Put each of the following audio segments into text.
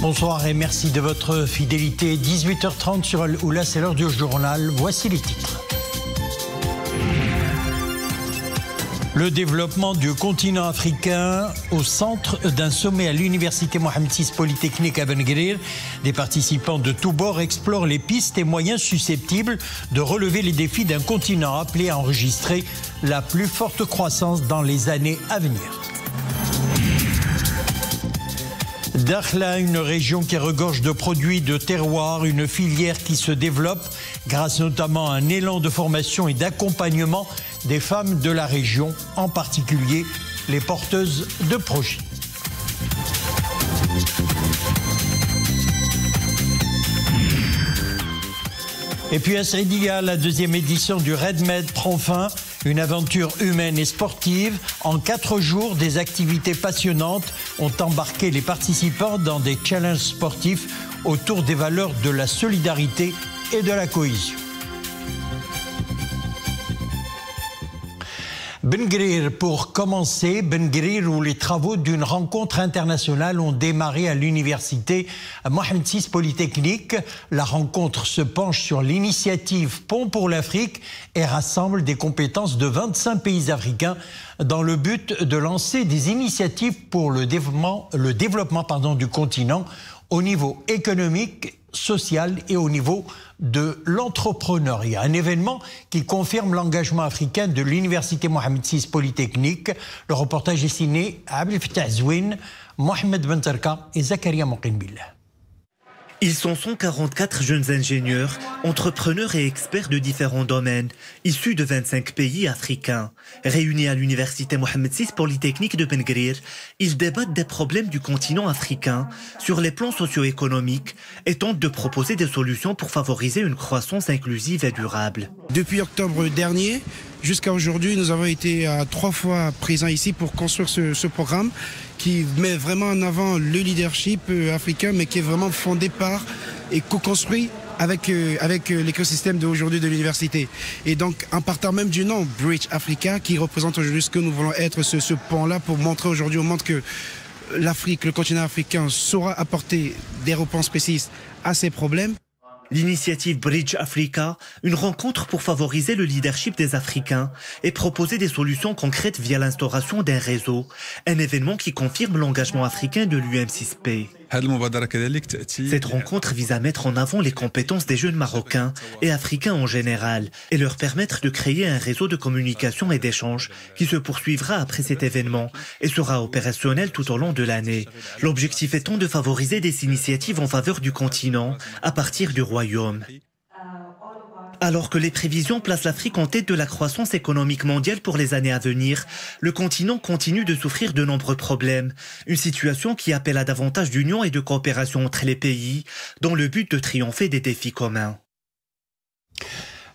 Bonsoir et merci de votre fidélité. 18h30 sur Al-Oula, c'est l'heure du journal. Voici les titres. Le développement du continent africain au centre d'un sommet à l'université Mohamed VI Polytechnique à Ben Guerir. Des participants de tous bords explorent les pistes et moyens susceptibles de relever les défis d'un continent appelé à enregistrer la plus forte croissance dans les années à venir. Dakhla, une région qui regorge de produits de terroir, une filière qui se développe grâce notamment à un élan de formation et d'accompagnement des femmes de la région, en particulier les porteuses de projets. Et puis à Saidia, la deuxième édition du RedMed prend fin. Une aventure humaine et sportive. En 4 jours, des activités passionnantes ont embarqué les participants dans des challenges sportifs autour des valeurs de la solidarité et de la cohésion. Ben Guerir, pour commencer, Ben Guerir où les travaux d'une rencontre internationale ont démarré à l'université Mohamed VI Polytechnique. La rencontre se penche sur l'initiative Pont pour l'Afrique et rassemble des compétences de 25 pays africains dans le but de lancer des initiatives pour le développement du continent au niveau économique, social et au niveau de l'entrepreneuriat. Un événement qui confirme l'engagement africain de l'université Mohamed VI Polytechnique. Le reportage est signé Abdel Fattah Zouine, Mohamed Bentarka et Zakaria Moqinbillah. Ils sont 144 jeunes ingénieurs, entrepreneurs et experts de différents domaines, issus de 25 pays africains. Réunis à l'université Mohamed VI Polytechnique de Ben Guerir, ils débattent des problèmes du continent africain sur les plans socio-économiques et tentent de proposer des solutions pour favoriser une croissance inclusive et durable. Depuis octobre dernier, jusqu'à aujourd'hui, nous avons été 3 fois présents ici pour construire ce programme qui met vraiment en avant le leadership africain, mais qui est vraiment fondé par et co-construit avec l'écosystème d'aujourd'hui de l'université. Et donc, en partant même du nom Bridge Africa, qui représente aujourd'hui ce que nous voulons être, ce pont-là, pour montrer aujourd'hui au monde que l'Afrique, le continent africain, saura apporter des réponses précises à ces problèmes. L'initiative Bridge Africa, une rencontre pour favoriser le leadership des Africains et proposer des solutions concrètes via l'instauration d'un réseau, un événement qui confirme l'engagement africain de l'UM6P. Cette rencontre vise à mettre en avant les compétences des jeunes Marocains et Africains en général et leur permettre de créer un réseau de communication et d'échange qui se poursuivra après cet événement et sera opérationnel tout au long de l'année. L'objectif étant de favoriser des initiatives en faveur du continent à partir du Royaume. Alors que les prévisions placent l'Afrique en tête de la croissance économique mondiale pour les années à venir, le continent continue de souffrir de nombreux problèmes. Une situation qui appelle à davantage d'union et de coopération entre les pays, dans le but de triompher des défis communs.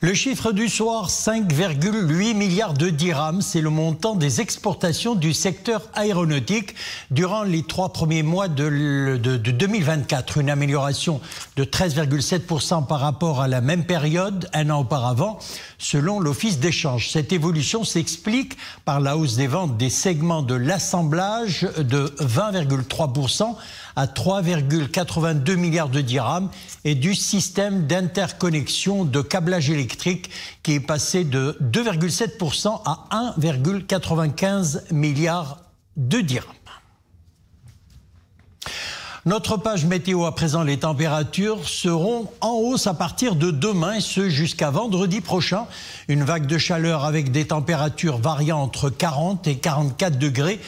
Le chiffre du soir, 5,8 milliards de dirhams, c'est le montant des exportations du secteur aéronautique durant les 3 premiers mois de 2024. Une amélioration de 13,7% par rapport à la même période, un an auparavant, selon l'Office d'échange. Cette évolution s'explique par la hausse des ventes des segments de l'assemblage de 20,3% à 3,82 milliards de dirhams et du système d'interconnexion de câblage électrique qui est passé de 2,7% à 1,95 milliards de dirhams. Notre page météo à présent, les températures seront en hausse à partir de demain et ce jusqu'à vendredi prochain. Une vague de chaleur avec des températures variant entre 40 et 44 degrés.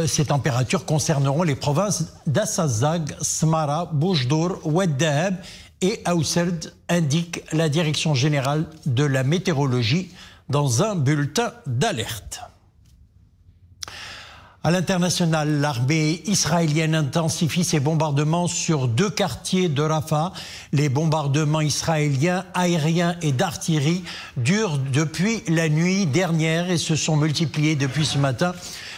Ces températures concerneront les provinces d'Assazag, Smara, Boujdour, Oued Dahab et Aousserd, indique la Direction générale de la météorologie dans un bulletin d'alerte. À l'international, l'armée israélienne intensifie ses bombardements sur 2 quartiers de Rafah. Les bombardements israéliens, aériens et d'artillerie durent depuis la nuit dernière et se sont multipliés depuis ce matin.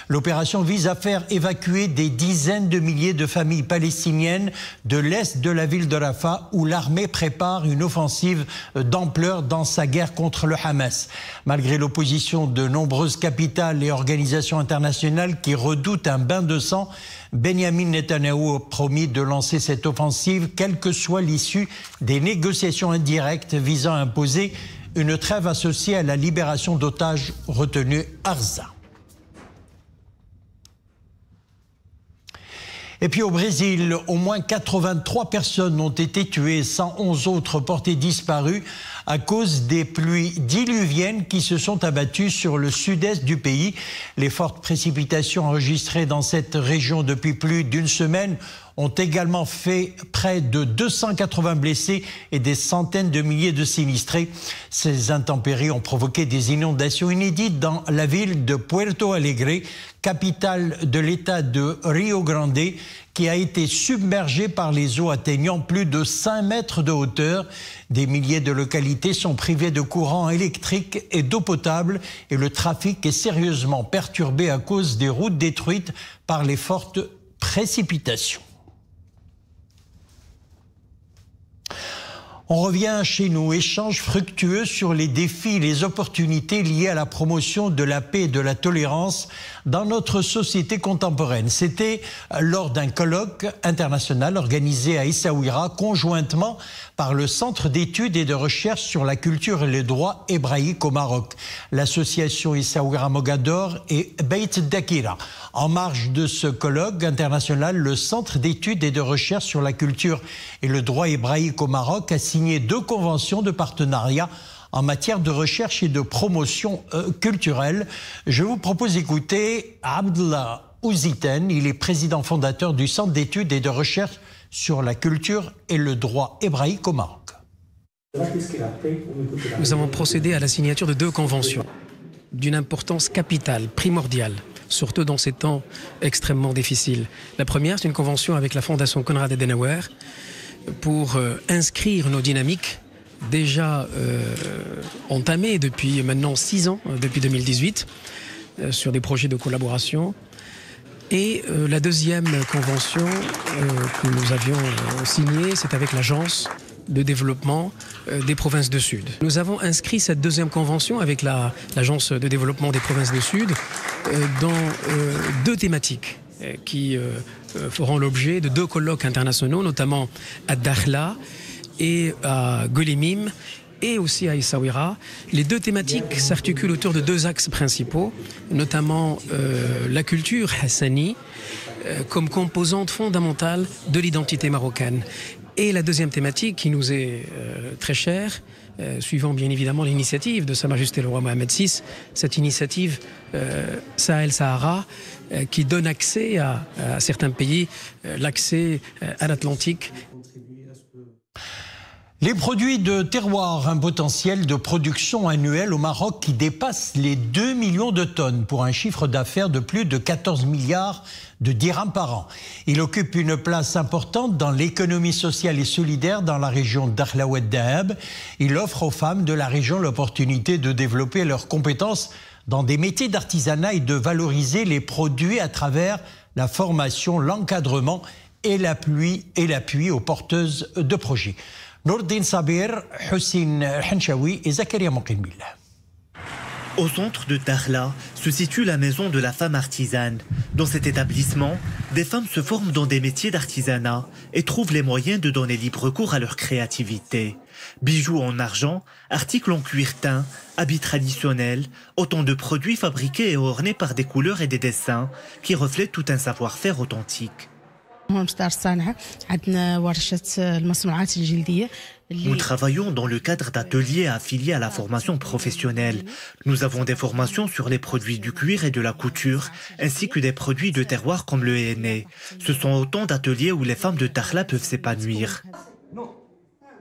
L'opération vise à faire évacuer des dizaines de milliers de familles palestiniennes de l'est de la ville de Rafah, où l'armée prépare une offensive d'ampleur dans sa guerre contre le Hamas. Malgré l'opposition de nombreuses capitales et organisations internationales qui redoutent un bain de sang, Benjamin Netanyahou a promis de lancer cette offensive, quelle que soit l'issue des négociations indirectes visant à imposer une trêve associée à la libération d'otages retenus à Gaza. Et puis au Brésil, au moins 83 personnes ont été tuées, 111 autres portées disparues à cause des pluies diluviennes qui se sont abattues sur le sud-est du pays. Les fortes précipitations enregistrées dans cette région depuis plus d'une semaine ont également fait près de 280 blessés et des centaines de milliers de sinistrés. Ces intempéries ont provoqué des inondations inédites dans la ville de Puerto Alegre, capitale de l'État de Rio Grande, qui a été submergée par les eaux atteignant plus de 5 mètres de hauteur. Des milliers de localités sont privées de courant électrique et d'eau potable et le trafic est sérieusement perturbé à cause des routes détruites par les fortes précipitations. On revient chez nous, échange fructueux sur les défis et les opportunités liées à la promotion de la paix et de la tolérance dans notre société contemporaine. C'était lors d'un colloque international organisé à Essaouira conjointement par le Centre d'études et de recherche sur la culture et les droits hébraïques au Maroc, l'association Essaouira Mogador et Beit Dakira. En marge de ce colloque international, le Centre d'études et de recherche sur la culture et le droit hébraïque au Maroc a signé 2 conventions de partenariat en matière de recherche et de promotion culturelle. Je vous propose d'écouter Abdallah Ouziten. Il est président fondateur du Centre d'études et de recherche sur la culture et le droit hébraïque au Maroc. Nous avons procédé à la signature de 2 conventions d'une importance capitale, primordiale, surtout dans ces temps extrêmement difficiles. La première, c'est une convention avec la Fondation Konrad Adenauer pour inscrire nos dynamiques déjà entamées depuis maintenant 6 ans, depuis 2018, sur des projets de collaboration. Et la deuxième convention que nous avions signée, c'est avec l'Agence de développement des provinces du Sud. Nous avons inscrit cette deuxième convention avec l'Agence de développement des provinces du Sud dans 2 thématiques qui feront l'objet de 2 colloques internationaux, notamment à Dakhla et à Golimim et aussi à Essaouira. Les 2 thématiques s'articulent autour de 2 axes principaux, notamment la culture hassani comme composante fondamentale de l'identité marocaine. Et la deuxième thématique qui nous est très chère, suivant bien évidemment l'initiative de Sa Majesté le roi Mohamed VI, cette initiative Sahel-Sahara qui donne accès à certains pays, l'accès à l'Atlantique. Les produits de terroir, un potentiel de production annuel au Maroc qui dépasse les 2 millions de tonnes pour un chiffre d'affaires de plus de 14 milliards de dirhams par an. Il occupe une place importante dans l'économie sociale et solidaire dans la région d'Dakhla Oued Dahab. Il offre aux femmes de la région l'opportunité de développer leurs compétences dans des métiers d'artisanat et de valoriser les produits à travers la formation, l'encadrement et l'appui aux porteuses de projets. Nourdine Sabir, Hussein Henchaoui et Zakaria Moukimbillah. Au centre de Dakhla se situe la maison de la femme artisane. Dans cet établissement, des femmes se forment dans des métiers d'artisanat et trouvent les moyens de donner libre cours à leur créativité. Bijoux en argent, articles en cuir teint, habits traditionnels, autant de produits fabriqués et ornés par des couleurs et des dessins qui reflètent tout un savoir-faire authentique. Nous travaillons dans le cadre d'ateliers affiliés à la formation professionnelle. Nous avons des formations sur les produits du cuir et de la couture, ainsi que des produits de terroir comme le henné. Ce sont autant d'ateliers où les femmes de Dakhla peuvent s'épanouir.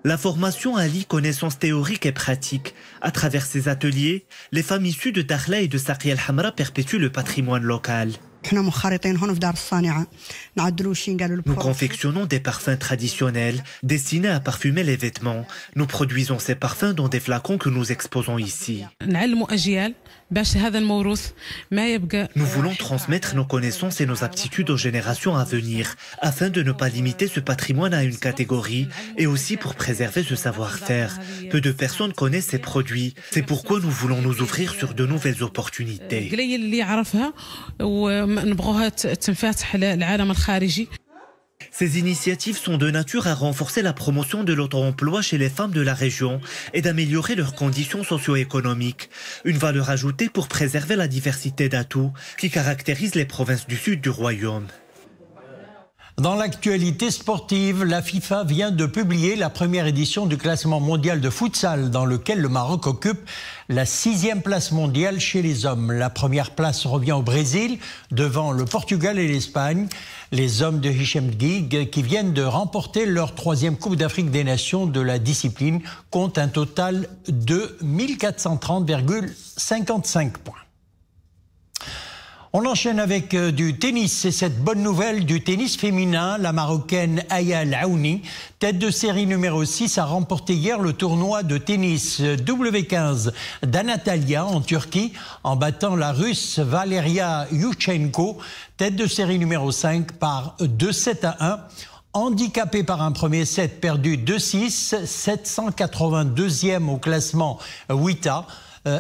La formation allie connaissances théoriques et pratiques. À travers ces ateliers, les femmes issues de Dakhla et de Saqi El Hamra perpétuent le patrimoine local. Nous confectionnons des parfums traditionnels destinés à parfumer les vêtements. Nous produisons ces parfums dans des flacons que nous exposons ici. Nous voulons transmettre nos connaissances et nos aptitudes aux générations à venir, afin de ne pas limiter ce patrimoine à une catégorie, et aussi pour préserver ce savoir-faire. Peu de personnes connaissent ces produits. C'est pourquoi nous voulons nous ouvrir sur de nouvelles opportunités. Ces initiatives sont de nature à renforcer la promotion de l'auto-emploi chez les femmes de la région et d'améliorer leurs conditions socio-économiques. Une valeur ajoutée pour préserver la diversité d'atouts qui caractérise les provinces du sud du royaume. Dans l'actualité sportive, la FIFA vient de publier la première édition du classement mondial de futsal dans lequel le Maroc occupe la 6e place mondiale chez les hommes. La première place revient au Brésil devant le Portugal et l'Espagne. Les hommes de Hichem Guig, qui viennent de remporter leur 3e Coupe d'Afrique des Nations de la discipline, comptent un total de 1430,55 points. On enchaîne avec du tennis. C'est cette bonne nouvelle du tennis féminin. La Marocaine Aya El Aouni, tête de série numéro 6, a remporté hier le tournoi de tennis W15 d'Antalya en Turquie en battant la Russe Valeria Yushchenko, tête de série numéro 5 par 2-7-1. Handicapée par un premier set perdu 2-6, 782e au classement WTA.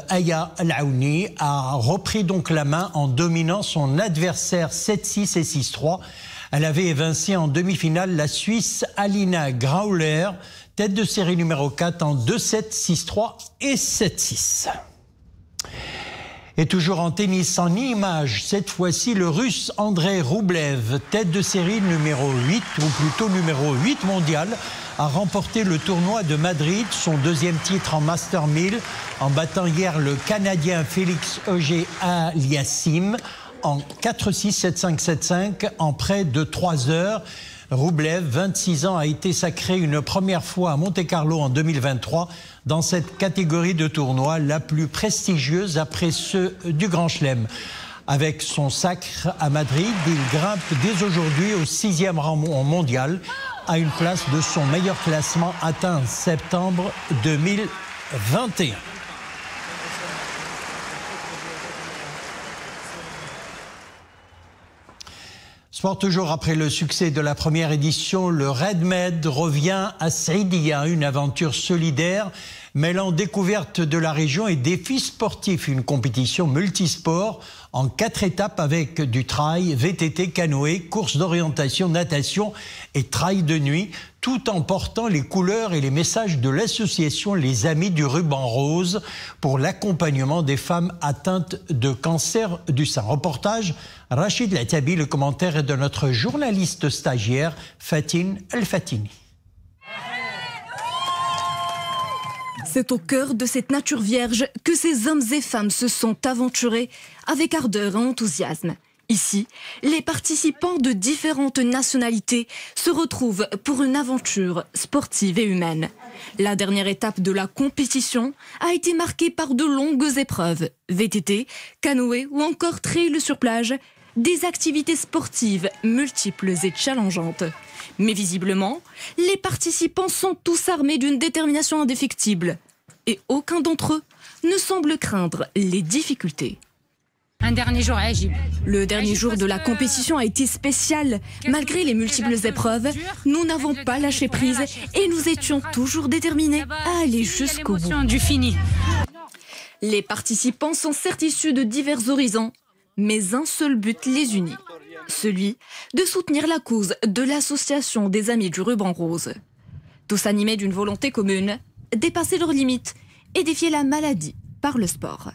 Aya El Aouni a repris donc la main en dominant son adversaire 7-6 et 6-3. Elle avait évincé en demi-finale la Suisse Alina Grauler, tête de série numéro 4 en 2-7, 6-3 et 7-6. Et toujours en tennis, en image, cette fois-ci le Russe Andrei Roublev, tête de série numéro 8, ou plutôt numéro 8 mondial, a remporté le tournoi de Madrid, son 2e titre en Master 1000, en battant hier le Canadien Félix Auger-Aliassime en 4-6, 7-5, 7-5 en près de 3 heures. Roublev, 26 ans, a été sacré une première fois à Monte-Carlo en 2023 dans cette catégorie de tournoi la plus prestigieuse après ceux du Grand Chelem. Avec son sacre à Madrid, il grimpe dès aujourd'hui au 6e rang mondial, à une place de son meilleur classement atteint en septembre 2021. Sport toujours, après le succès de la première édition, le Red Med revient à Saïdia, une aventure solidaire mêlant découverte de la région et défis sportifs, une compétition multisport en 4 étapes avec du trail, VTT, canoë, course d'orientation, natation et trail de nuit, tout en portant les couleurs et les messages de l'association Les Amis du Ruban Rose pour l'accompagnement des femmes atteintes de cancer du sein. Reportage Rachid Latabi, le commentaire est de notre journaliste stagiaire Fatine El-Fatini. C'est au cœur de cette nature vierge que ces hommes et femmes se sont aventurés avec ardeur et enthousiasme. Ici, les participants de différentes nationalités se retrouvent pour une aventure sportive et humaine. La dernière étape de la compétition a été marquée par de longues épreuves, VTT, canoë ou encore trail sur plage, des activités sportives multiples et challengeantes. Mais visiblement, les participants sont tous armés d'une détermination indéfectible. Et aucun d'entre eux ne semble craindre les difficultés. Un dernier jour, Le dernier jour de la compétition a été spécial. Malgré les multiples épreuves, nous n'avons pas lâché prise et nous étions toujours déterminés à aller jusqu'au bout. Du fini. Les participants sont certes issus de divers horizons, mais un seul but les unit. Celui de soutenir la cause de l'association des Amis du Ruban Rose. Tous animés d'une volonté commune, dépasser leurs limites et défier la maladie par le sport.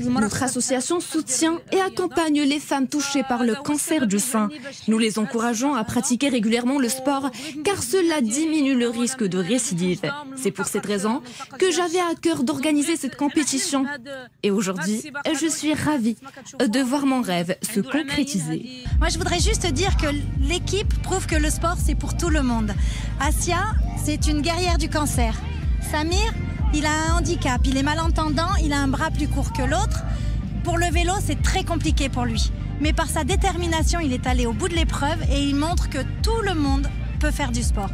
Notre association soutient et accompagne les femmes touchées par le cancer du sein. Nous les encourageons à pratiquer régulièrement le sport car cela diminue le risque de récidive. C'est pour cette raison que j'avais à cœur d'organiser cette compétition. Et aujourd'hui, je suis ravie de voir mon rêve se concrétiser. Moi, je voudrais juste dire que l'équipe prouve que le sport, c'est pour tout le monde. Asia, c'est une guerrière du cancer. Samir, il a un handicap, il est malentendant, il a un bras plus court que l'autre. Pour le vélo, c'est très compliqué pour lui. Mais par sa détermination, il est allé au bout de l'épreuve et il montre que tout le monde peut faire du sport.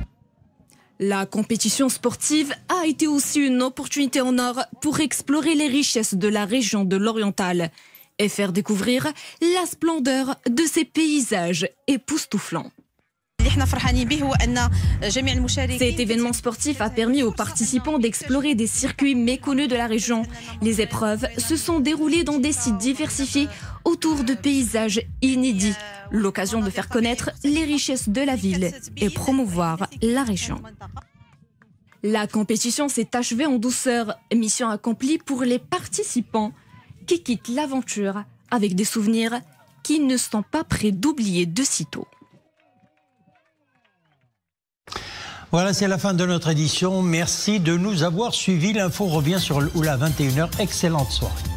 La compétition sportive a été aussi une opportunité en or pour explorer les richesses de la région de l'Oriental et faire découvrir la splendeur de ces paysages époustouflants. Cet événement sportif a permis aux participants d'explorer des circuits méconnus de la région. Les épreuves se sont déroulées dans des sites diversifiés autour de paysages inédits. L'occasion de faire connaître les richesses de la ville et promouvoir la région. La compétition s'est achevée en douceur. Mission accomplie pour les participants qui quittent l'aventure avec des souvenirs qu'ils ne sont pas prêts d'oublier de sitôt. Voilà, c'est la fin de notre édition. Merci de nous avoir suivis. L'info revient sur Oula 21h. Excellente soirée.